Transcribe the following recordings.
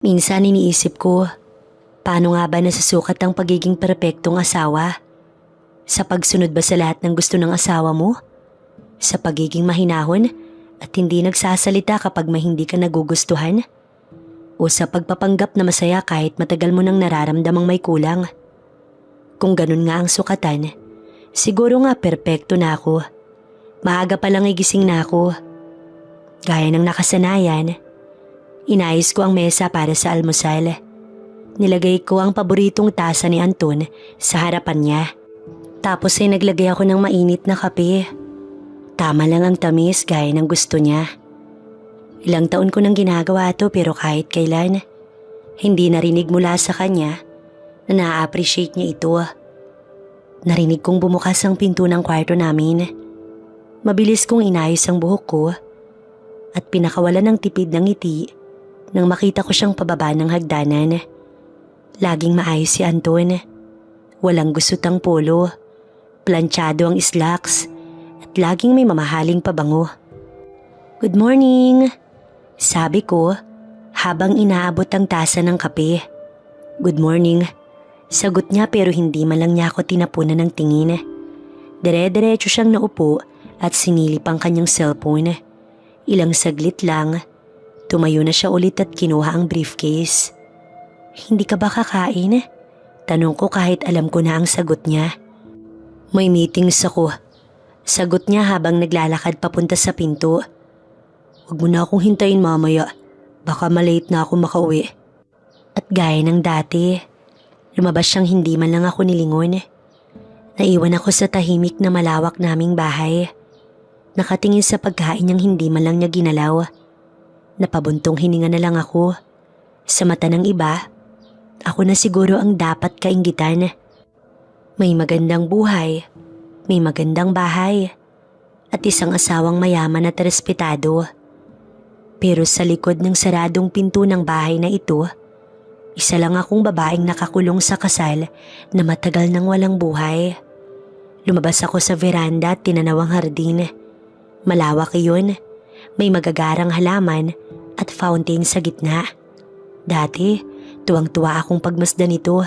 Minsan iniisip ko, paano nga ba nasusukat ang pagiging perpektong asawa? Sa pagsunod ba sa lahat ng gusto ng asawa mo? Sa pagiging mahinahon at hindi nagsasalita kapag may hindi ka nagugustuhan? O sa pagpapanggap na masaya kahit matagal mo nang nararamdamang may kulang? Kung ganun nga ang sukatan, siguro nga perpekto na ako. Maaga pa lang igising na ako. Gaya ng nakasanayan, inayos ko ang mesa para sa almusal. Nilagay ko ang paboritong tasa ni Anton sa harapan niya. Tapos ay naglagay ako ng mainit na kape. Tama lang ang tamis gaya ng gusto niya. Ilang taon ko nang ginagawa to pero kahit kailan, hindi narinig mula sa kanya na na-appreciate niya ito. Narinig kong bumukas ang pinto ng kwarto namin. Mabilis kong inayos ang buhok ko at pinakawalan ng tipid ng ngiti nang makita ko siyang pababa ng hagdanan. Laging maayos si Anton. Walang gusutang polo, planchado ang slacks at laging may mamahaling pabango. "Good morning," sabi ko habang inaabot ang tasa ng kape. "Good morning," sagot niya pero hindi man lang niya ako tinapunan ng tingin. Dire-diretso siyang naupo at sinilip ang kanyang cellphone. Ilang saglit lang, tumayo na siya ulit at kinuha ang briefcase. "Hindi ka ba kakain?" Tanong ko kahit alam ko na ang sagot niya. "May meetings ako," sagot niya habang naglalakad papunta sa pinto. "Huwag mo na akong hintayin mamaya, baka malate na ako makauwi." At gaya ng dati, lumabas siyang hindi man lang ako nilingon. Naiwan ako sa tahimik na malawak naming bahay. Nakatingin sa pagkain niyang hindi man lang niya ginalaw. Napabuntong hininga na lang ako. Sa mata ng iba, ako na siguro ang dapat kainggitan. May magandang buhay, may magandang bahay, at isang asawang mayaman at respetado. Pero sa likod ng saradong pinto ng bahay na ito, isa lang akong babaeng nakakulong sa kasal na matagal nang walang buhay. Lumabas ako sa veranda at tinanaw ang hardin. Malawak iyon, may magagarang halaman at fountain sa gitna. Dati, tuwang-tuwa akong pagmasdan ito.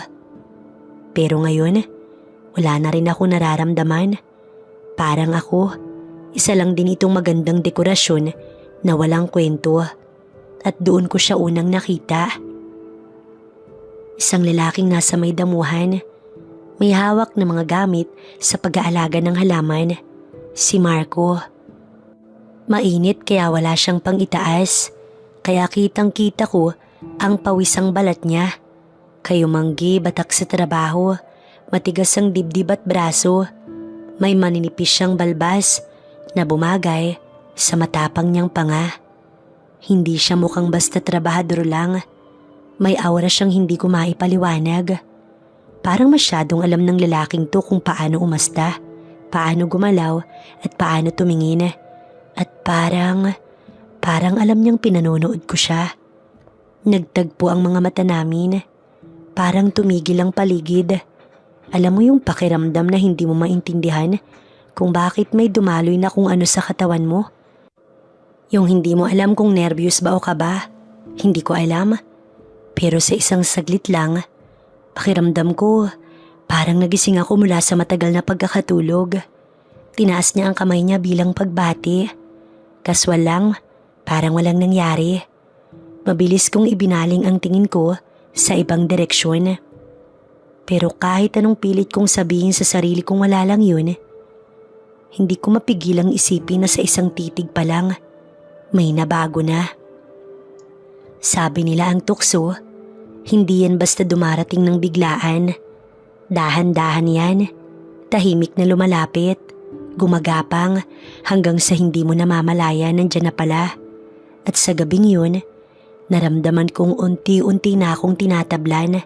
Pero ngayon, wala na rin ako nararamdaman. Parang ako, isa lang din itong magandang dekorasyon na walang kwento, at doon ko siya unang nakita. Isang lalaking nasa may damuhan, may hawak na mga gamit sa pag-aalaga ng halaman, si Marco. Mainit kaya wala siyang pang-itaas, kaya kitang-kita ko ang pawisang balat niya. Kayumanggi, batak sa trabaho, matigas ang dibdib at braso, may maninipis siyang balbas na bumagay sa matapang niyang panga. Hindi siya mukhang basta trabahador lang. May aura siyang hindi ko maipaliwanag. Parang masyadong alam ng lalaking to kung paano umasta, paano gumalaw at paano tumingin. At parang alam niyang pinanonood ko siya. Nagtagpo ang mga mata namin. Parang tumigil ang paligid. Alam mo yung pakiramdam na hindi mo maintindihan kung bakit may dumaloy na kung ano sa katawan mo? Yung hindi mo alam kung nervyos ba o kaba. Hindi ko alam. Pero sa isang saglit lang, pakiramdam ko parang nagising ako mula sa matagal na pagkakatulog. Tinaas niya ang kamay niya bilang pagbati. Kaswal lang, parang walang nangyari. Mabilis kong ibinaling ang tingin ko sa ibang direksyon. Pero kahit anong pilit kong sabihin sa sarili kong wala lang yun, hindi ko mapigilang isipin na sa isang titig pa lang, may nabago na. Sabi nila ang tukso, hindi yan basta dumarating ng biglaan. Dahan-dahan yan, tahimik na lumalapit, gumagapang hanggang sa hindi mo namamalaya nandyan na pala. At sa gabing yun, naramdaman kong unti-unti na akong tinatablan.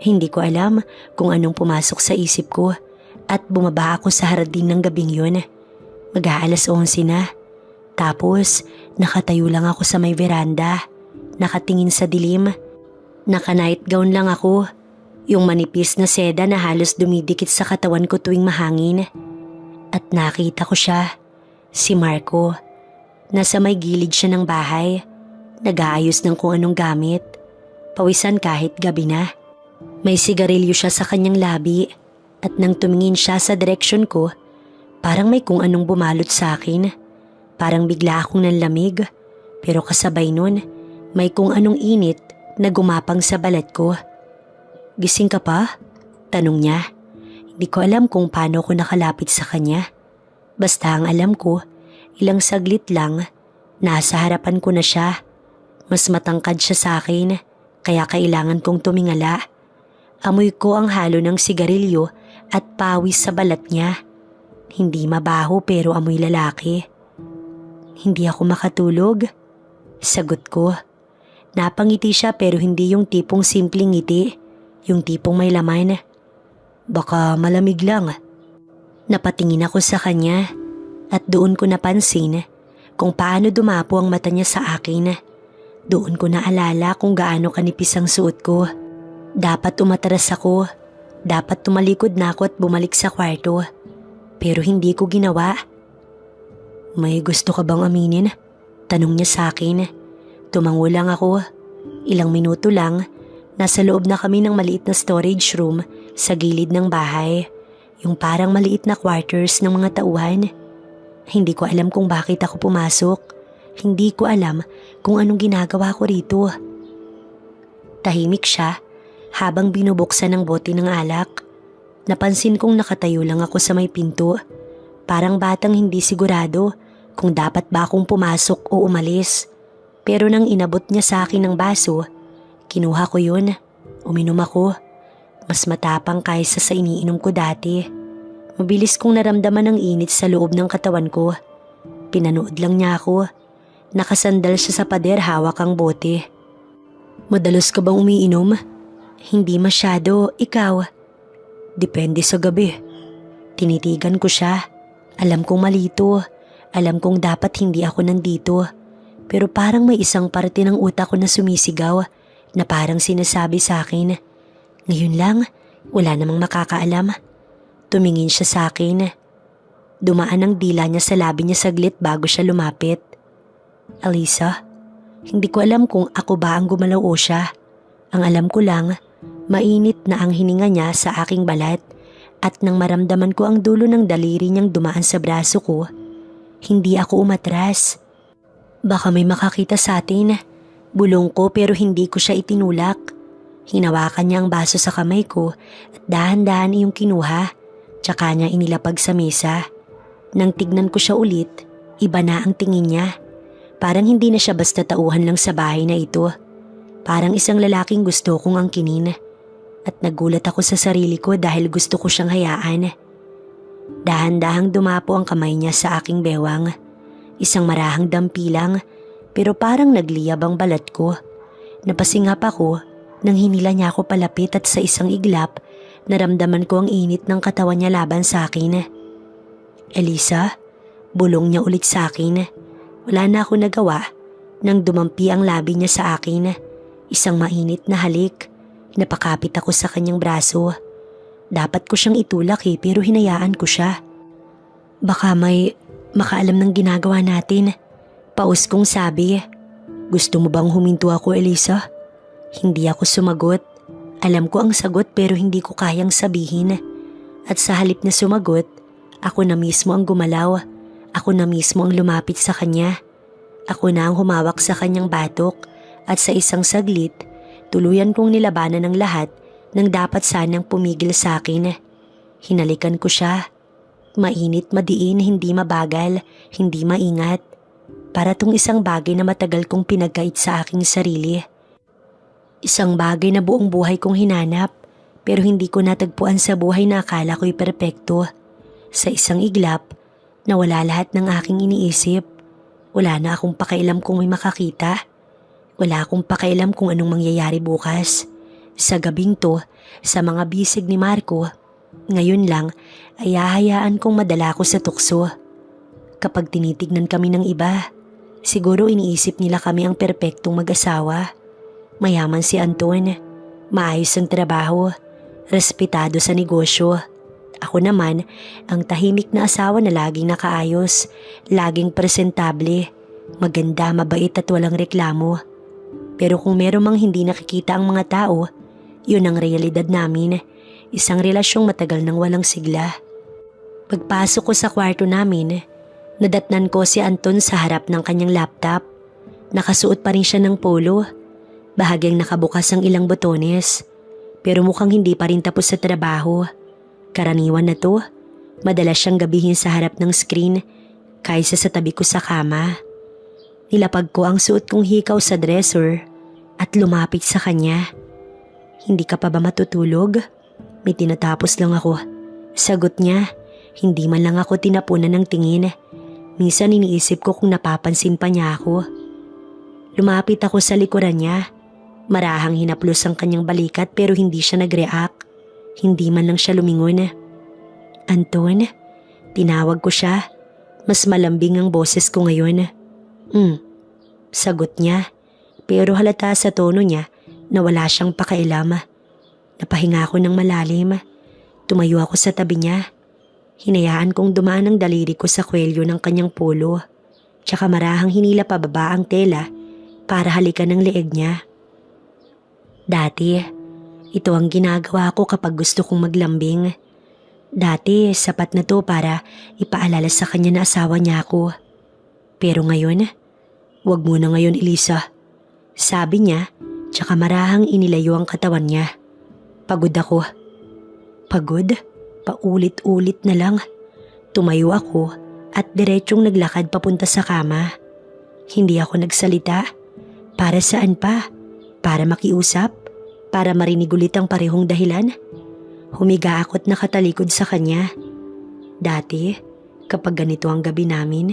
Hindi ko alam kung anong pumasok sa isip ko at bumaba ako sa hardin ng gabing yun. Mag-aalas 11 na. Tapos nakatayo lang ako sa may veranda, nakatingin sa dilim. Naka-night gown lang ako, yung manipis na seda na halos dumidikit sa katawan ko tuwing mahangin. At nakita ko siya, si Marco. Nasa may gilid siya ng bahay, nag-aayos ng kung anong gamit. pawisan kahit gabi na. May sigarilyo siya sa kanyang labi at nang tumingin siya sa direksyon ko, parang may kung anong bumalot sa akin. Parang bigla akong nanlamig, pero kasabay nun, may kung anong init na gumapang sa balat ko. "Gising ka pa?" tanong niya. Hindi ko alam kung paano ko nakalapit sa kanya. Basta ang alam ko, ilang saglit lang, nasa harapan ko na siya. Mas matangkad siya sa akin, kaya kailangan kong tumingala. Amoy ko ang halo ng sigarilyo at pawis sa balat niya. Hindi mabaho pero amoy lalaki. "Hindi ako makatulog," sagot ko. Napangiti siya pero hindi yung tipong simpleng ngiti, yung tipong may laman. "Baka malamig lang." Napatingin ako sa kanya at doon ko napansin kung paano dumapo ang mata niya sa akin. Doon ko naalala kung gaano kanipis ang suot ko. Dapat umatras ako, dapat tumalikod na ako at bumalik sa kwarto. Pero hindi ko ginawa. "May gusto ka bang aminin?" tanong niya sa akin. Tumango lang ako. Ilang minuto lang, nasa loob na kami ng maliit na storage room sa gilid ng bahay. Yung parang maliit na quarters ng mga tauhan. Hindi ko alam kung bakit ako pumasok. Hindi ko alam kung anong ginagawa ko rito. Tahimik siya habang binubuksan ng bote ng alak. Napansin kong nakatayo lang ako sa may pinto. Parang batang hindi sigurado kung dapat ba akong pumasok o umalis. Pero nang inabot niya sa akin ng baso, kinuha ko yun. Uminom ako. Mas matapang kaysa sa iniinom ko dati. Mabilis kong naramdaman ang init sa loob ng katawan ko. Pinanood lang niya ako. Nakasandal siya sa pader, hawak ang bote. "Madalas ka bang umiinom?" "Hindi masyado, ikaw?" "Depende sa gabi." Tinitigan ko siya. Alam kong malito. Alam kong dapat hindi ako nandito. Pero parang may isang parte ng utak ko na sumisigaw na parang sinasabi sa akin, "Ngayon lang, wala namang makakaalam." Tumingin siya sa akin. Dumaan ang dila niya sa labi niya saglit bago siya lumapit. "Alisa?" Hindi ko alam kung ako ba ang gumalaw o siya. Ang alam ko lang, mainit na ang hininga niya sa aking balat at nang maramdaman ko ang dulo ng daliri niyang dumaan sa braso ko, hindi ako umatras. "Baka may makakita sa atin." Bulong ko pero hindi ko siya itinulak. Hinawakan niya ang baso sa kamay ko at dahan-dahan iyong kinuha. Tsaka niya inilapag sa mesa. Nang tignan ko siya ulit, iba na ang tingin niya. Parang hindi na siya basta tauhan lang sa bahay na ito. Parang isang lalaking gusto kong angkinin. At nagulat ako sa sarili ko dahil gusto ko siyang hayaan. Dahan-dahang dumapo ang kamay niya sa aking bewang. Isang marahang dampi lang, pero parang nagliyab ang balat ko. Napasingap ako nang hinila niya ako palapit at sa isang iglap, naramdaman ko ang init ng katawan niya laban sa akin. "Elisa?" Bulong niya ulit sa akin. Wala na ako nagawa nang dumampi ang labi niya sa akin. Isang mainit na halik. Napakapit ako sa kanyang braso. Dapat ko siyang itulak pero hinayaan ko siya. "Baka may makaalam ng ginagawa natin." Paus kong sabi. "Gusto mo bang huminto ako, Elisa?" Hindi ako sumagot. Alam ko ang sagot pero hindi ko kayang sabihin. At sa halip na sumagot, ako na mismo ang gumalaw. Ako na mismo ang lumapit sa kanya. Ako na ang humawak sa kanyang batok at sa isang saglit, tuluyan kong nilabanan ng lahat ng dapat sanang pumigil sa akin. Hinalikan ko siya. Mainit, madiin, hindi mabagal, hindi maingat. Para tong isang bagay na matagal kong pinagkait sa aking sarili. Isang bagay na buong buhay kong hinanap pero hindi ko natagpuan sa buhay na akala ko'y perpekto. Sa isang iglap, nawala lahat ng aking iniisip. Wala na akong pakialam kung may makakita. Wala akong pakialam kung anong mangyayari bukas. Sa gabing to, sa mga bisig ni Marco, ngayon lang ay hahayaan kong madala ko sa tukso. Kapag tinitignan kami ng iba, siguro iniisip nila kami ang perpektong mag-asawa. Mayaman si Anton, maayos ang trabaho, respetado sa negosyo. Ako naman, ang tahimik na asawa na laging nakaayos, laging presentable, maganda, mabait at walang reklamo. Pero kung meron mang hindi nakikita ang mga tao, yun ang realidad namin. Isang relasyong matagal nang walang sigla. Pagpasok ko sa kwarto namin, nadatnan ko si Anton sa harap ng kanyang laptop. Nakasuot pa rin siya ng polo. Bahagyang nakabukas ang ilang botones. Pero mukhang hindi pa rin tapos sa trabaho. Karaniwan na to. Madalas siyang gabihin sa harap ng screen kaysa sa tabi ko sa kama. Nilapag ko ang suot kong hikaw sa dresser at lumapit sa kanya. Hindi ka pa ba matutulog? May tinatapos lang ako. Sagot niya, hindi man lang ako tinapunan ng tingin. Minsan iniisip ko kung napapansin pa niya ako. Lumapit ako sa likuran niya. Marahang hinaplos ang kanyang balikat pero hindi siya nag-react. Hindi man lang siya lumingon. Anton, tinawag ko siya. Mas malambing ang boses ko ngayon. Sagot niya. Pero halata sa tono niya na wala siyang pakailam. Napahinga ako ng malalim. Tumayo ako sa tabi niya. Hinayaan kong dumaan ang daliri ko sa kwelyo ng kanyang polo. Tsaka marahang hinila pababa ang tela para halikan ng leeg niya. Dati, ito ang ginagawa ko kapag gusto kong maglambing. Dati, sapat na to para ipaalala sa kanya na asawa niya ako. Pero ngayon, wag muna ngayon, Elisa. Sabi niya, tsaka marahang inilayo ang katawan niya. Pagod ako. Pagod? Paulit-ulit na lang. Tumayo ako at diretsyong naglakad papunta sa kama. Hindi ako nagsalita. Para saan pa? Para makiusap? Para marinig ulit ang parehong dahilan? Humiga ako't nakatalikod sa kanya. Dati, kapag ganito ang gabi namin,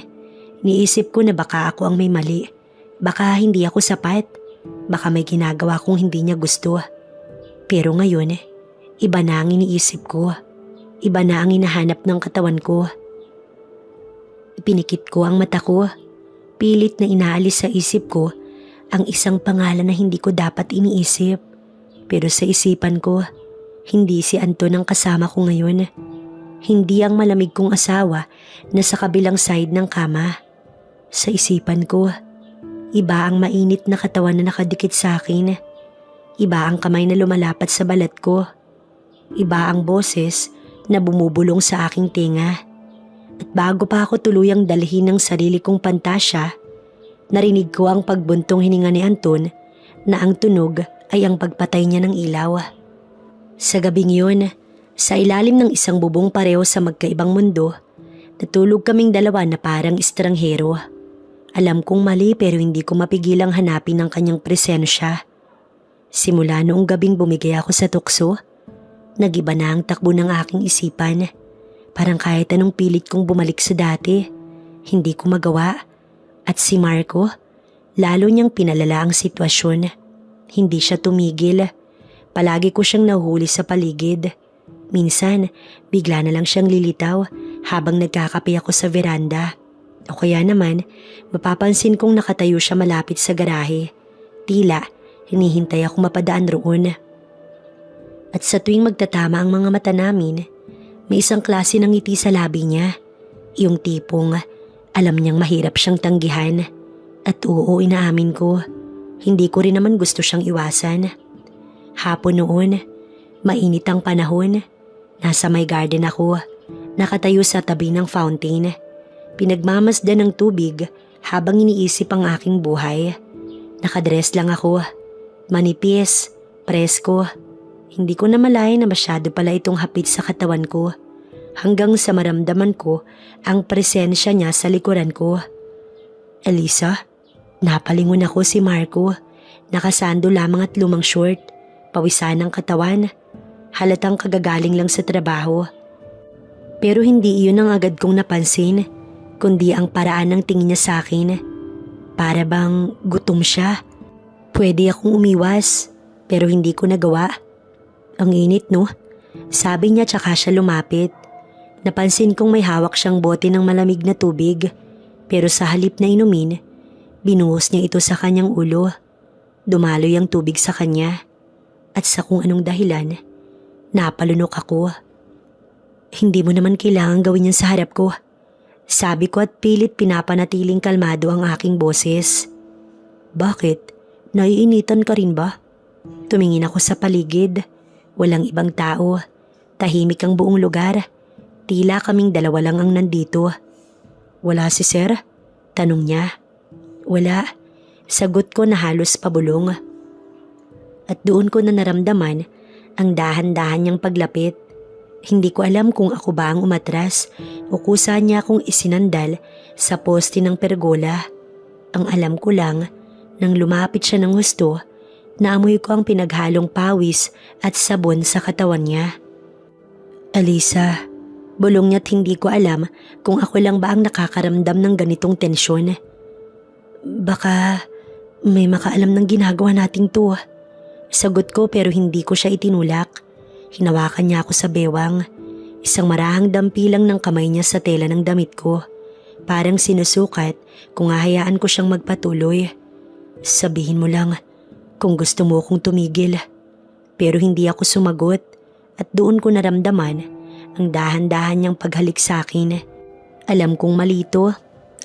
niisip ko na baka ako ang may mali. Baka hindi ako sapat. Baka may ginagawa kong hindi niya gusto. Pero ngayon, iba na ang iniisip ko. Iba na ang hinahanap ng katawan ko. Pinikit ko ang mata ko. Pilit na inaalis sa isip ko ang isang pangalan na hindi ko dapat iniisip. Pero sa isipan ko, hindi si Anton ang kasama ko ngayon. Hindi ang malamig kong asawa na sa kabilang side ng kama. Sa isipan ko, iba ang mainit na katawan na nakadikit sa akin. Iba ang kamay na lumalapat sa balat ko. Iba ang boses na bumubulong sa aking tinga. At bago pa ako tuluyang dalhin ng sarili kong pantasya, narinig ko ang pagbuntong hininga ni Anton na ang tunog ay ang pagpatay niya ng ilaw. Sa gabing yun, sa ilalim ng isang bubong pareho sa magkaibang mundo, natulog kaming dalawa na parang estranghero. Alam kong mali pero hindi ko mapigilang hanapin ang kanyang presensya. Simula noong gabing bumigay ako sa tukso, nag-iba na ang takbo ng aking isipan. Parang kahit anong pilit kong bumalik sa dati, hindi ko magawa. At si Marco, lalo niyang pinalala ang sitwasyon. Hindi siya tumigil. Palagi ko siyang nahuhuli sa paligid. Minsan, bigla na lang siyang lilitaw habang nagkakape ako sa veranda. O kaya naman, mapapansin kong nakatayo siya malapit sa garahe. Tila, hinihintay ako mapadaan roon. At sa tuwing magtatama ang mga mata namin, may isang klase ng ngiti sa labi niya. Yung tipong alam niyang mahirap siyang tanggihan. At oo, inaamin ko, hindi ko rin naman gusto siyang iwasan. Hapon noon, mainit ang panahon. Nasa may garden ako, nakatayo sa tabi ng fountain. Pinagmamasdan ng tubig habang iniisip ang aking buhay. Nakadress lang ako, manipis, presko. Hindi ko namalayan na masyado pala itong hapit sa katawan ko. Hanggang sa maramdaman ko ang presensya niya sa likuran ko. Elisa, napalingon ako. Si Marco. Nakasando lamang at lumang short. Pawisan ng katawan. Halatang kagagaling lang sa trabaho. Pero hindi iyon ang agad kong napansin, kundi ang paraan ng tingin niya sa akin. Para bang gutom siya. Pwede akong umiwas, pero hindi ko nagawa. Ang init, no? Sabi niya tsaka siya lumapit. Napansin kong may hawak siyang bote ng malamig na tubig, pero sa halip na inumin, binuhos niya ito sa kanyang ulo. Dumaloy ang tubig sa kanya. At sa kung anong dahilan, napalunok ako. Hindi mo naman kailangan gawin yan sa harap ko. Sabi ko at pilit pinapanatiling kalmado ang aking boses. Bakit? Naiinitan ka rin ba? Tumingin ako sa paligid. Walang ibang tao. Tahimik ang buong lugar. Tila kaming dalawa lang ang nandito. Wala si Sir? Tanong niya. Wala. Sagot ko na halos pabulong. At doon ko na naramdaman ang dahan-dahan niyang paglapit. Hindi ko alam kung ako ba ang umatras o kusa niya akong isinandal sa poste ng pergola. Ang alam ko lang, nang lumapit siya ng husto, naamoy ko ang pinaghalong pawis at sabon sa katawan niya. Alisa, bulong niya't hindi ko alam kung ako lang ba ang nakakaramdam ng ganitong tensyon. Baka may makaalam ng ginagawa nating to. Sagot ko pero hindi ko siya itinulak. Hinawakan niya ako sa bewang. Isang marahang dampilang ng kamay niya sa tela ng damit ko. Parang sinusukat kung hahayaan ko siyang magpatuloy. Sabihin mo lang kung gusto mo kong tumigil. Pero hindi ako sumagot at doon ko naramdaman ang dahan-dahan niyang paghalik sa akin. Alam kong malito,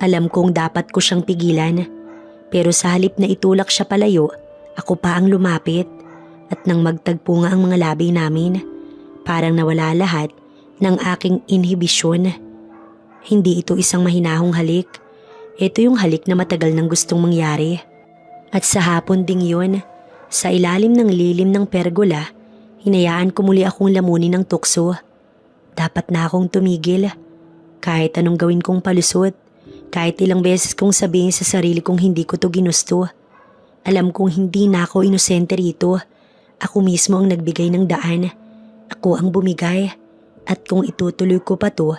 alam kong dapat ko siyang pigilan. Pero sa halip na itulak siya palayo, ako pa ang lumapit. At nang magtagpo nga ang mga labi namin, parang nawala lahat ng aking inhibisyon. Hindi ito isang mahinahong halik. Ito yung halik na matagal nang gustong mangyari. At sa hapon ding yun, sa ilalim ng lilim ng pergola, hinayaan ko muli akong lamunin ng tukso. Dapat na akong tumigil. Kahit anong gawin kong palusot, kahit ilang beses kong sabihin sa sarili kong hindi ko to ginusto. Alam kong hindi na ako inosente rito. Ako mismo ang nagbigay ng daan. Ako ang bumigay. At kung itutuloy ko pa to,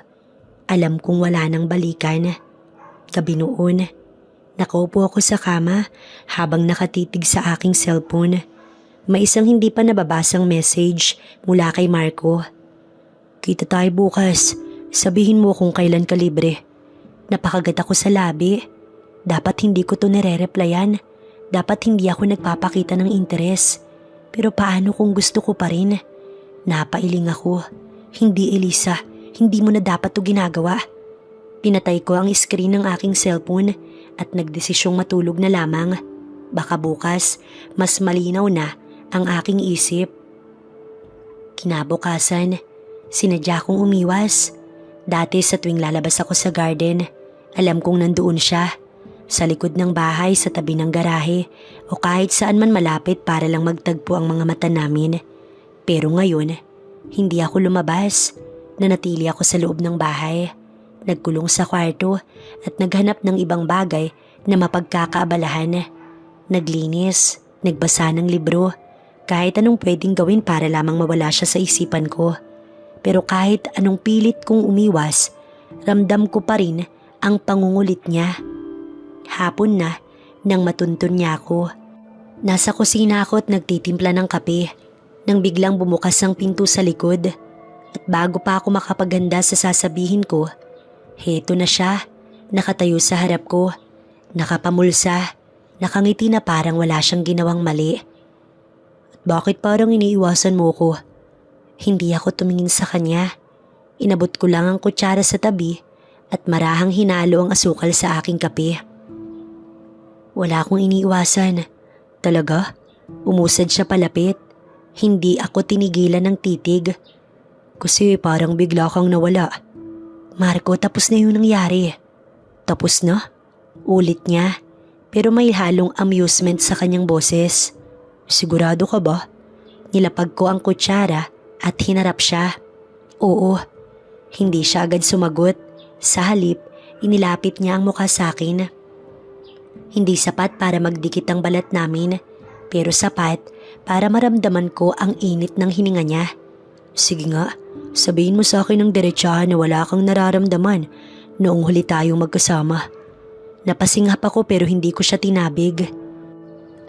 alam kong wala nang balikan. Gabi noon, nakaupo ako sa kama habang nakatitig sa aking cellphone. May isang hindi pa nababasang message mula kay Marco. Kita tayo bukas. Sabihin mo kung kailan ka libre. Napakagat ako sa labi. Dapat hindi ko to nire-replyan. Dapat hindi ako nagpapakita ng interes. Pero paano kung gusto ko pa rin? Napailing ako. Hindi, Elisa. Hindi mo na dapat to ginagawa. Pinatay ko ang screen ng aking cellphone at nagdesisyong matulog na lamang. Baka bukas, mas malinaw na ang aking isip. Kinabukasan, sinadya kong umiwas. Dati sa tuwing lalabas ako sa garden, alam kong nandoon siya. Sa likod ng bahay, sa tabi ng garahe, o kahit saan man malapit para lang magtagpo ang mga mata namin. Pero ngayon, hindi ako lumabas. Nanatili ako sa loob ng bahay. Nagkulong sa kwarto at naghanap ng ibang bagay na mapagkakaabalahan. Naglinis, nagbasa ng libro, kahit anong pwedeng gawin para lamang mawala siya sa isipan ko. Pero kahit anong pilit kong umiwas, ramdam ko pa rin ang pangungulit niya. Hapon na nang matuntun niya ako. Nasa kusina ako at nagtitimpla ng kape nang biglang bumukas ang pinto sa likod. At bago pa ako makapaghanda sa sasabihin ko, heto na siya, nakatayo sa harap ko, nakapamulsa, nakangiti na parang wala siyang ginawang mali. At bakit parang iniiwasan mo ko? Hindi ako tumingin sa kanya. Inabot ko lang ang kutsara sa tabi at marahang hinalo ang asukal sa aking kape. Wala akong iniiwasan. Talaga? Umusad siya palapit. Hindi ako tinigilan ng titig. Kasi parang bigla kang nawala. Marco, tapos na yung nangyari. Tapos na? Ulit niya. Pero may halong amusement sa kanyang boses. Sigurado ka ba? Nilapag ko ang kutsara at hinarap siya. Oo. Hindi siya agad sumagot. Sa halip, inilapit niya ang mukha sa akin. Hindi sapat para magdikit ang balat namin, pero sapat para maramdaman ko ang init ng hininga niya. Sige nga, sabihin mo sa akin ng diretsahan na wala kang nararamdaman noong huli tayong magkasama. Napasingap ako pero hindi ko siya tinabig.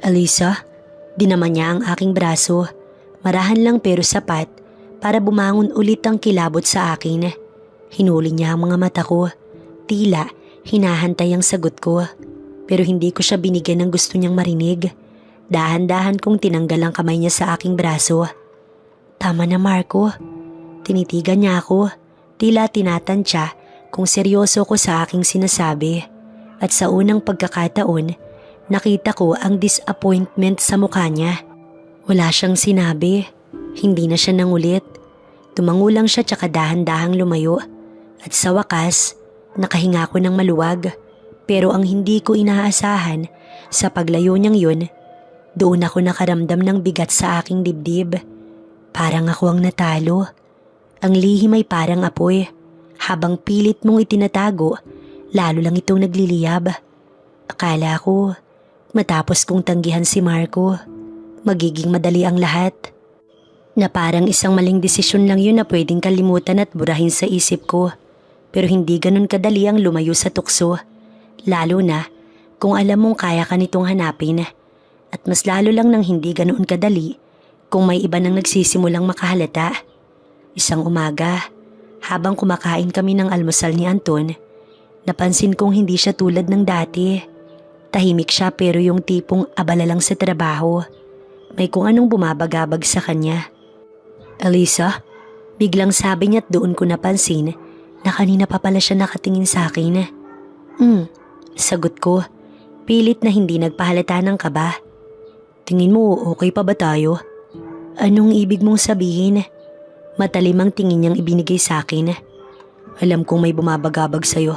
Alisa, dinaman niya ang aking braso. Marahan lang pero sapat para bumangon ulit ang kilabot sa akin. Hinuli niya ang mga mata ko. Tila hinahantay ang sagot ko. Pero hindi ko siya binigyan ng gusto niyang marinig. Dahan-dahan kong tinanggal ang kamay niya sa aking braso. Tama na, Marco. Tinitigan niya ako. Tila tinatansya kung seryoso ko sa aking sinasabi. At sa unang pagkakataon, Nakita ko ang disappointment sa mukha niya. Wala siyang sinabi. Hindi na siya nangulit. Tumango lang siya tsaka dahan-dahang lumayo. At sa wakas, nakahinga ko ng maluwag. Pero ang hindi ko inaasahan, sa paglayo niyang yun, doon ako nakaramdam ng bigat sa aking dibdib. Parang ako ang natalo. Ang lihim ay parang apoy. Habang pilit mong itinatago, lalo lang itong nagliliyab. Akala ko, matapos kong tanggihan si Marco, magiging madali ang lahat. Na parang isang maling desisyon lang yun na pwedeng kalimutan at burahin sa isip ko. Pero hindi ganun kadali ang lumayo sa tukso. Lalo na kung alam mong kaya ka nitong hanapin. At mas lalo lang nang hindi ganoon kadali kung may iba nang nagsisimulang makahalata. Isang umaga, habang kumakain kami ng almusal ni Anton, napansin kong hindi siya tulad ng dati. Tahimik siya pero yung tipong abala lang sa trabaho. May kung anong bumabagabag sa kanya. "Alisa?" Biglang sabi niya at doon ko napansin na kanina pa pala siya nakatingin sa akin. Sagot ko, pilit na hindi nagpahalata ng kaba. "Tingin mo okay pa ba tayo?" "Anong ibig mong sabihin?" Matalim ang tingin niyang ibinigay sa akin. "Alam kong may bumabagabag sa'yo.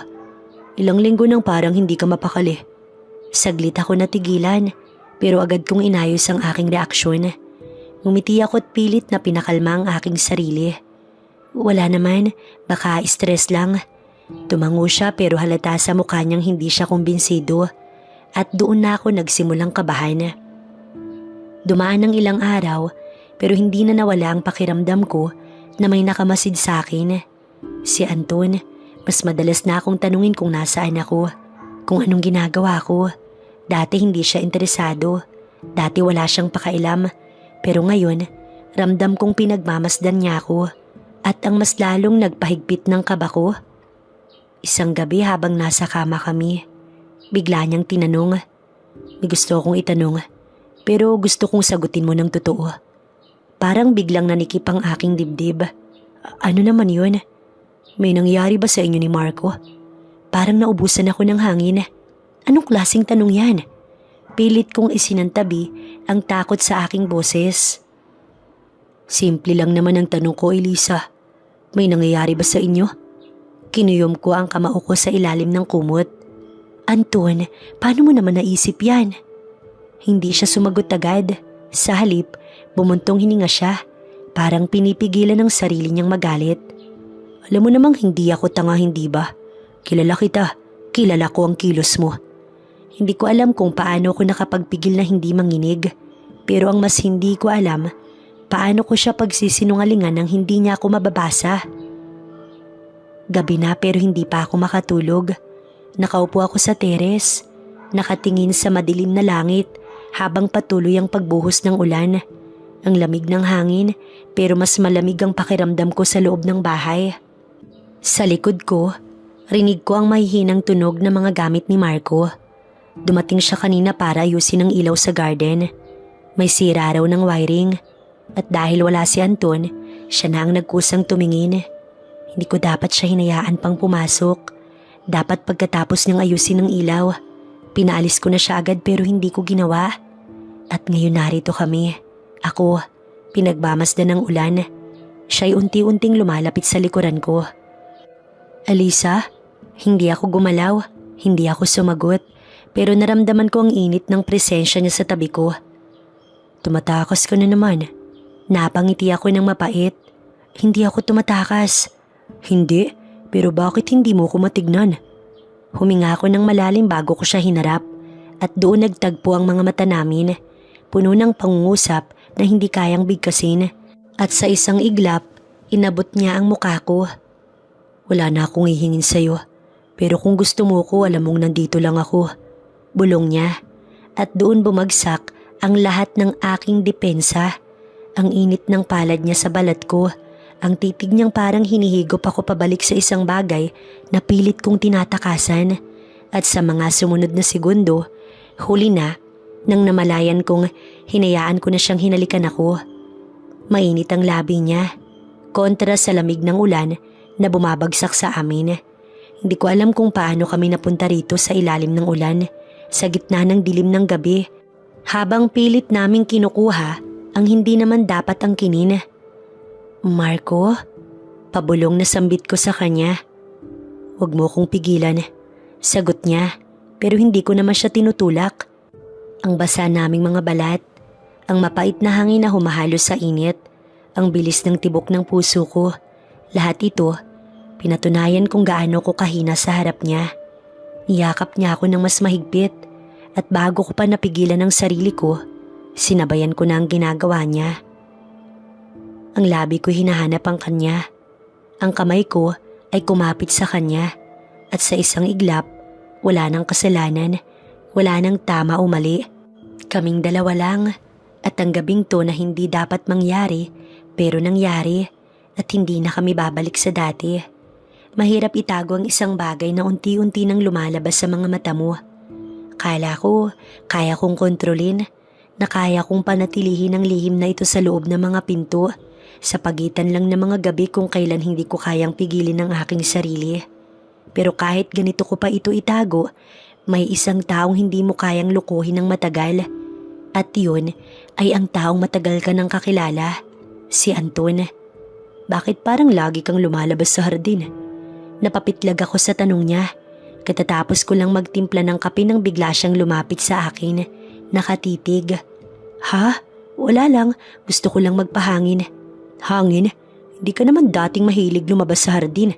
Ilang linggo nang parang hindi ka mapakali." Saglit ako natigilan pero agad kong inayos ang aking reaksyon. Ngumiti ako at pilit na pinakalma ang aking sarili. "Wala naman, baka stress lang." Tumango siya pero halata sa mukha niyang hindi siya kumbinsido at doon na ako nagsimulang kabahan. Dumaan ng ilang araw pero hindi na nawala ang pakiramdam ko na may nakamasid sa akin. Si Anton, mas madalas na akong tanungin kung nasaan ako, kung anong ginagawa ko. Dati hindi siya interesado, dati wala siyang pakailam, pero ngayon ramdam kong pinagmamasdan niya ako at ang mas lalong nagpahigpit ng kaba ko. Isang gabi habang nasa kama kami, bigla niyang tinanong. May gusto akong itanong, pero gusto kong sagutin mo ng totoo. Parang biglang nanikip ang aking dibdib. "Ano naman yun? May nangyari ba sa inyo ni Marco?" Parang naubusan ako ng hangin. Anong klaseng tanong yan? Pilit kong isinantabi ang takot sa aking boses. "Simple lang naman ang tanong ko, Elisa. May nangyayari ba sa inyo?" Kinuyom ko ang kamao ko sa ilalim ng kumot. "Anton, paano mo naman naisip yan?" Hindi siya sumagot agad. Sa halip, bumuntong hininga siya. Parang pinipigilan ng sarili niyang magalit. "Alam mo namang hindi ako tanga, hindi ba? Kilala kita. Kilala ko ang kilos mo." Hindi ko alam kung paano ko nakapagpigil na hindi manginig. Pero ang mas hindi ko alam, paano ko siya pagsisinungalingan nang hindi niya ako mababasa. Gabi na pero hindi pa ako makatulog. Nakaupo ako sa teres, nakatingin sa madilim na langit habang patuloy ang pagbuhos ng ulan. Ang lamig ng hangin pero mas malamig ang pakiramdam ko sa loob ng bahay. Sa likod ko, rinig ko ang mahihinang tunog ng mga gamit ni Marco. Dumating siya kanina para ayusin ang ilaw sa garden. May sira raw ng wiring at dahil wala si Anton, siya na ang nagkusang tumingin. Hindi ko dapat siya hinayaan pang pumasok. Dapat pagkatapos niyang ayusin ang ilaw, pinaalis ko na siya agad pero hindi ko ginawa. At ngayon narito kami. Ako, pinagmamasdan ng ulan. Siya'y unti-unting lumalapit sa likuran ko. "Alisa?" Hindi ako gumalaw, hindi ako sumagot, pero naramdaman ko ang init ng presensya niya sa tabi ko. "Tumatakas ka na naman." Napangiti ako ng mapait. "Hindi ako tumatakas." "Hindi, pero bakit hindi mo ko matignan?" Huminga ako ng malalim bago ko siya hinarap at doon nagtagpo ang mga mata namin, puno ng pangungusap na hindi kayang bigkasin, at sa isang iglap, inabot niya ang mukha ko. "Wala na akong hihingin sa'yo, pero kung gusto mo ko alam mong nandito lang ako." Bulong niya at doon bumagsak ang lahat ng aking depensa. Ang init ng palad niya sa balat ko. Ang titig niyang parang hinihigop ako pabalik sa isang bagay na pilit kong tinatakasan. At sa mga sumunod na segundo, huli na, nang namalayan kong hinayaan ko na siyang hinalikan ako. Mainit ang labi niya, kontra sa lamig ng ulan na bumabagsak sa amin. Hindi ko alam kung paano kami napunta rito sa ilalim ng ulan. sa gitna ng dilim ng gabi habang pilit naming kinukuha ang hindi naman dapat angkinin. Marco, pabulong na sambit ko sa kanya. Huwag mo kong pigilan, sagot niya pero hindi ko naman siya tinutulak. Ang basa naming mga balat, ang mapait na hangin na humahalos sa init, ang bilis ng tibok ng puso ko, lahat ito, pinatunayan kung gaano ko kahina sa harap niya. Niyakap niya ako ng mas mahigpit at bago ko pa napigilan ang sarili ko, sinabayan ko na ang ginagawa niya. Ang labi ko hinahanap ang kanya. Ang kamay ko ay kumapit sa kanya at sa isang iglap, wala nang kasalanan, wala nang tama o mali. Kaming dalawa lang at ang gabing to na hindi dapat mangyari pero nangyari at hindi na kami babalik sa dati. Mahirap itago ang isang bagay na unti-unti nang lumalabas sa mga mata mo. Kala ko kaya kong kontrolin, na kaya kong panatilihin ang lihim na ito sa loob ng mga pinto, sa pagitan lang ng mga gabi kung kailan hindi ko kayang pigilin ang aking sarili. Pero kahit ganito ko pa ito itago, may isang taong hindi mo kayang lukuhin ng matagal. At yun ay ang taong matagal ka nang kakilala, si Anton. Bakit parang lagi kang lumalabas sa hardin? Napapitlag ako sa tanong niya. Katatapos ko lang magtimpla ng kape nang bigla siyang lumapit sa akin, nakatitig. Ha? Wala lang, gusto ko lang magpahangin. Hangin? Hindi ka naman dating mahilig lumabas sa hardin.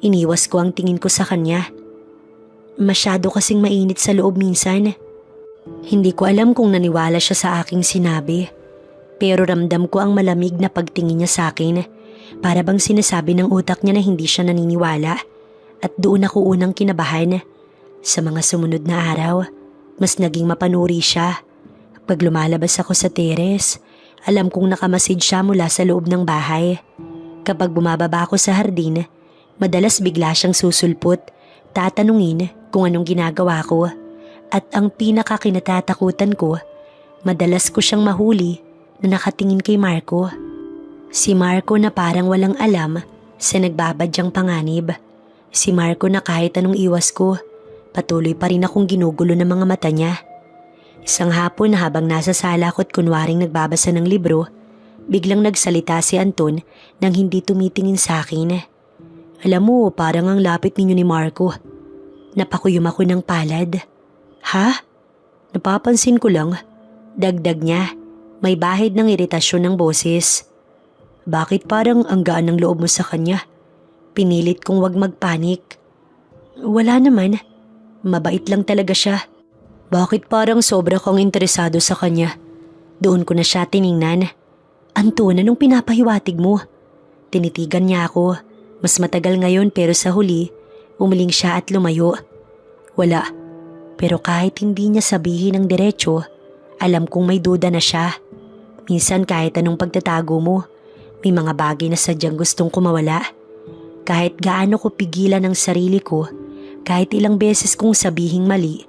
Iniwas ko ang tingin ko sa kanya. Masyado kasing mainit sa loob minsan. Hindi ko alam kung naniwala siya sa aking sinabi. Pero ramdam ko ang malamig na pagtingin niya sa akin. Para bang sinasabi ng utak niya na hindi siya naniniwala. At doon ako unang kinabahan. Sa mga sumunod na araw, mas naging mapanuri siya. Pag lumalabas ako sa teres, alam kong nakamasid siya mula sa loob ng bahay. Kapag bumababa ako sa hardin, madalas bigla siyang susulpot, tatanungin kung anong ginagawa ko. At ang pinakakinatatakutan ko, madalas ko siyang mahuli na nakatingin kay Marco. Si Marco na parang walang alam sa nagbabadyang panganib. Si Marco na kahit anong iwas ko, patuloy pa rin akong ginugulo ng mga mata niya. Isang hapon na habang nasa sala ko't kunwaring nagbabasa ng libro, biglang nagsalita si Anton nang hindi tumitingin sa akin. Alam mo, parang ang lapit ninyo ni Marco. Napakuyom ako ng palad. Ha? Napapansin ko lang. Dagdag niya, may bahid ng iritasyon ng boses. Bakit parang ang gaan ng loob mo sa kanya? Pinilit kong wag magpanik. Wala naman. Mabait lang talaga siya. Bakit parang sobra kang interesado sa kanya? Doon ko na siya tiningnan. Anton, anong pinapahiwatig mo? Tinitigan niya ako. Mas matagal ngayon pero sa huli, umiling siya at lumayo. Wala. Pero kahit hindi niya sabihin ng diretso, alam kong may duda na siya. Minsan kahit anong pagtatago mo, may mga bagay na sadyang gustong kumawala. Kahit gaano ko pigilan ang sarili ko, kahit ilang beses kong sabihing mali,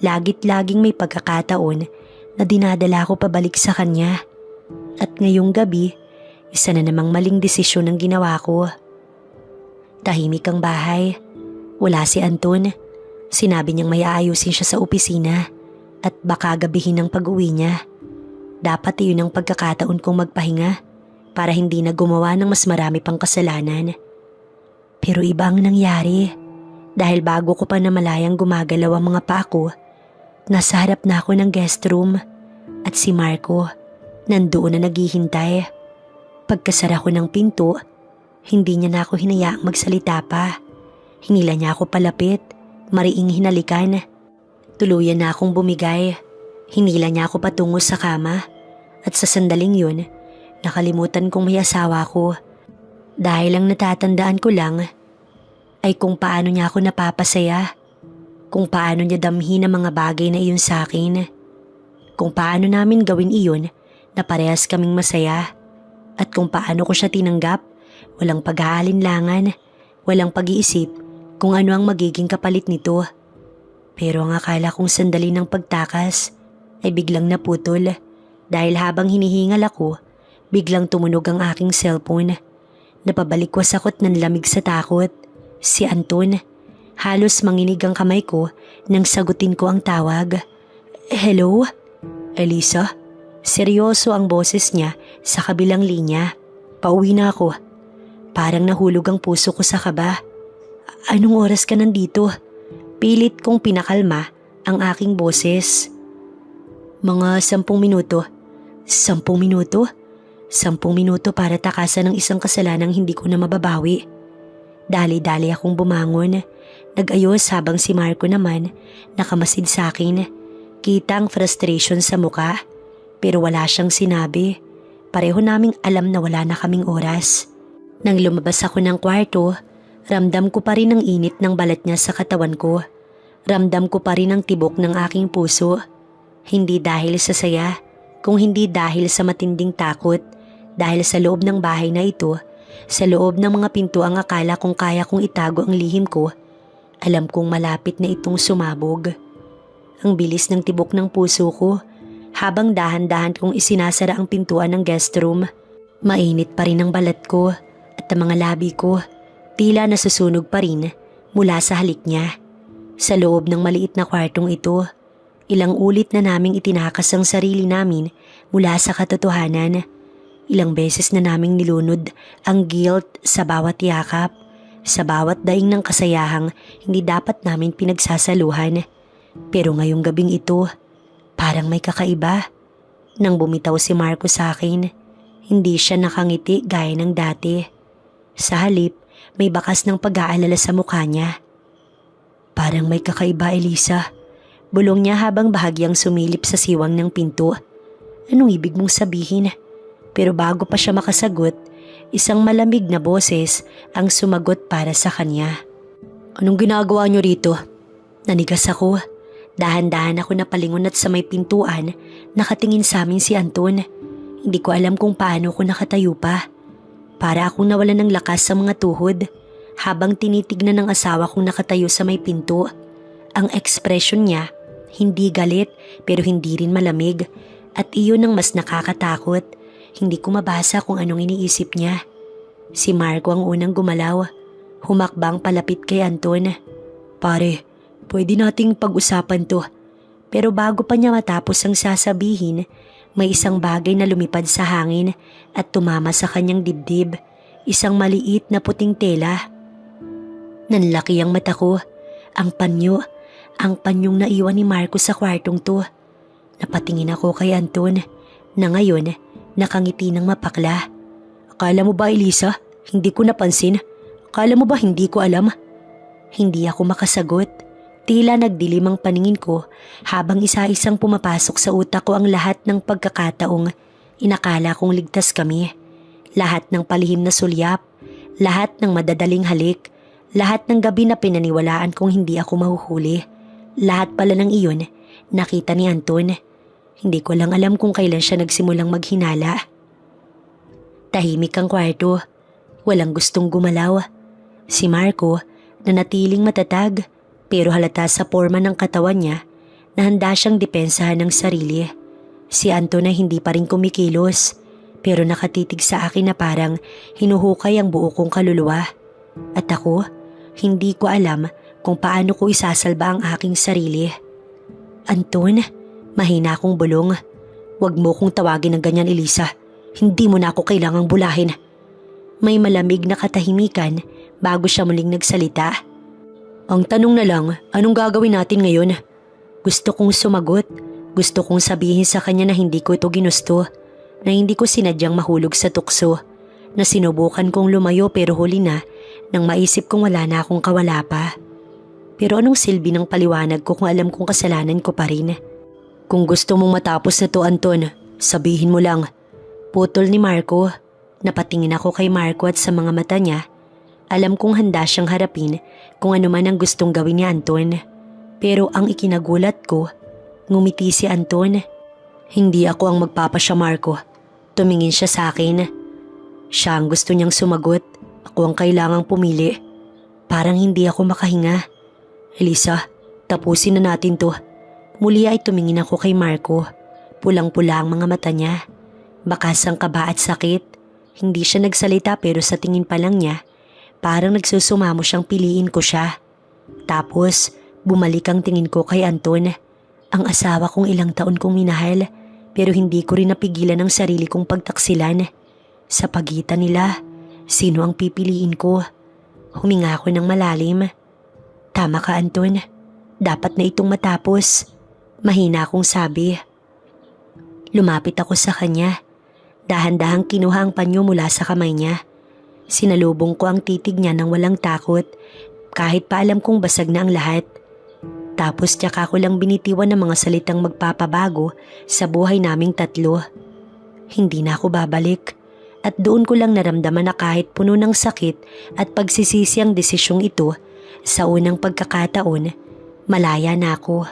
lagit-laging may pagkakataon na dinadala ko pabalik sa kanya. At ngayong gabi, isa na namang maling desisyon ang ginawa ko. Tahimik ang bahay. Wala si Anton. Sinabi niyang may aayusin siya sa opisina at baka gabihin ang pag-uwi niya. Dapat iyon ang pagkakataon kong magpahinga para hindi na gumawa ng mas marami pang kasalanan. Pero iba ang nangyari dahil bago ko pa namalayang gumagalaw ang mga paa ko, nasa harap na ako ng guest room at si Marco nandoon na naghihintay. Pagkasara ko ng pinto, hindi niya na ako hinayaang magsalita pa. Hinila niya ako palapit, mariing hinalikan. Tuluyan na akong bumigay. Hinila niya ako patungo sa kama at sa sandaling yun, nakalimutan kong may asawa ko. Dahil ang natatandaan ko lang ay kung paano niya ako napapasaya, kung paano niya damhin ang mga bagay na iyon sa akin, kung paano namin gawin iyon na parehas kaming masaya, at kung paano ko siya tinanggap, walang pag-aalinlangan, walang pag-iisip kung ano ang magiging kapalit nito. Pero ang akala kong sandali ng pagtakas ay biglang naputol dahil habang hinihingal ako, biglang tumunog ang aking cellphone. Napabalikwas ako't nanlamig sa takot. Si Anton. Halos manginig ang kamay ko nang sagutin ko ang tawag. Hello? Elisa? Seryoso ang boses niya sa kabilang linya. Pauwi na ako. Parang nahulog ang puso ko sa kaba. Anong oras ka nandito? Pilit kong pinakalma ang aking boses. Mga 10 minuto. 10 minuto? 10 minuto para takasan ng isang kasalanang hindi ko na mababawi. Dali-dali akong bumangon. Nag-ayos habang si Marco naman nakamasid sa akin. Kita ang frustration sa muka pero wala siyang sinabi. Pareho naming alam na wala na kaming oras. Nang lumabas ako ng kwarto, ramdam ko pa rin ang init ng balat niya sa katawan ko. Ramdam ko pa rin ang tibok ng aking puso. Hindi dahil sa saya, kung hindi dahil sa matinding takot. Dahil sa loob ng bahay na ito, sa loob ng mga pinto ang akala kong kaya kong itago ang lihim ko, alam kong malapit na itong sumabog. Ang bilis ng tibok ng puso ko habang dahan-dahan kong isinasara ang pintuan ng guest room. Mainit pa rin ang balat ko at ang mga labi ko, tila nasusunog pa rin mula sa halik niya. Sa loob ng maliit na kwartong ito, ilang ulit na naming itinakas ang sarili namin mula sa katotohanan. Ilang beses na naming nilunod ang guilt sa bawat yakap, sa bawat daing ng kasayahang hindi dapat namin pinagsasaluhan. Pero ngayong gabing ito, parang may kakaiba. Nang bumitaw si Marco sa akin, hindi siya nakangiti gaya ng dati. Sa halip, may bakas ng pag-aalala sa mukha niya. Parang may kakaiba, Elisa. Bulong niya habang bahagyang sumilip sa siwang ng pinto. Anong ibig mong sabihin? Pero bago pa siya makasagot, isang malamig na boses ang sumagot para sa kanya. Anong ginagawa niyo rito? Nanigas ako. Dahan-dahan ako napalingon at sa may pintuan, nakatingin sa amin si Anton. Hindi ko alam kung paano ko nakatayo pa. Para akong nawalan ng lakas sa mga tuhod habang tinitignan ng asawa kong nakatayo sa may pinto. Ang ekspresyon niya, hindi galit pero hindi rin malamig at iyon ang mas nakakatakot. Hindi ko mabasa kung anong iniisip niya. Si Marco ang unang gumalaw. Humakbang palapit kay Anton. Pare, pwede nating pag-usapan to. Pero bago pa niya matapos ang sasabihin, may isang bagay na lumipad sa hangin at tumama sa kanyang dibdib. Isang maliit na puting tela. Nanlaki ang mata ko. Ang panyong naiwan ni Marco sa kwartong to. Napatingin ako kay Anton na ngayon nakangiti ng mapakla. Akala mo ba, Elisa? Hindi ko napansin. Akala mo ba hindi ko alam? Hindi ako makasagot. Tila nagdilim ang paningin ko habang isa-isang pumapasok sa utak ko ang lahat ng pagkakataong inakala kong ligtas kami. Lahat ng palihim na sulyap, lahat ng madadaling halik, lahat ng gabi na pinaniwalaan kong hindi ako mahuhuli. Lahat pala ng iyon nakita ni Anton. Hindi ko lang alam kung kailan siya nagsimulang maghinala. Tahimik ang kwarto. Walang gustong gumalaw. Si Marco, nanatiling matatag, pero halata sa forma ng katawan niya na handa siyang depensahan ng sarili. Si Anton na hindi pa rin kumikilos, pero nakatitig sa akin na parang hinuhukay ang buo kong kaluluwa. At ako, hindi ko alam kung paano ko isasalba ang aking sarili. Anton, mahina akong bulong. Huwag mo kong tawagin ng ganyan, Elisa. Hindi mo na ako kailangang bulahin. May malamig na katahimikan bago siya muling nagsalita. Ang tanong na lang, anong gagawin natin ngayon? Gusto kong sumagot. Gusto kong sabihin sa kanya na hindi ko ito ginusto. Na hindi ko sinadyang mahulog sa tukso. Na sinubukan kong lumayo pero huli na nang maisip kong wala na akong kawala pa. Pero anong silbi ng paliwanag ko kung alam kong kasalanan ko pa rin? Kung gusto mong matapos na to, Anton, sabihin mo lang. Putol ni Marco. Napatingin ako kay Marco at sa mga mata niya. Alam kong handa siyang harapin kung ano man ang gustong gawin ni Anton. Pero ang ikinagulat ko, ngumiti si Anton. Hindi ako ang magpapasya, Marco. Tumingin siya sa akin. Siya ang gusto niyang sumagot. Ako ang kailangang pumili. Parang hindi ako makahinga. Elisa, tapusin na natin to. Muli ay tumingin ako kay Marco. Pulang-pula ang mga mata niya. Bakas ang kaba at sakit. Hindi siya nagsalita pero sa tingin pa lang niya, parang nagsusumamo siyang piliin ko siya. Tapos, bumalik ang tingin ko kay Anton, ang asawa kong ilang taon kong minahal, pero hindi ko rin napigilan ang sarili kong pagtaksilan. Sa pagitan nila, sino ang pipiliin ko? Huminga ako ng malalim. Tama ka, Anton. Dapat na itong matapos. Mahina akong sabi. Lumapit ako sa kanya. Dahan-dahang kinuha ang panyo mula sa kamay niya. Sinalubong ko ang titig niya ng walang takot, kahit pa alam kong basag na ang lahat. Tapos tsaka ko lang binitiwan ng mga salitang magpapabago sa buhay naming tatlo. Hindi na ako babalik, at doon ko lang naramdaman na kahit puno ng sakit at pagsisisi ang desisyong ito, sa unang pagkakataon, malaya na ako.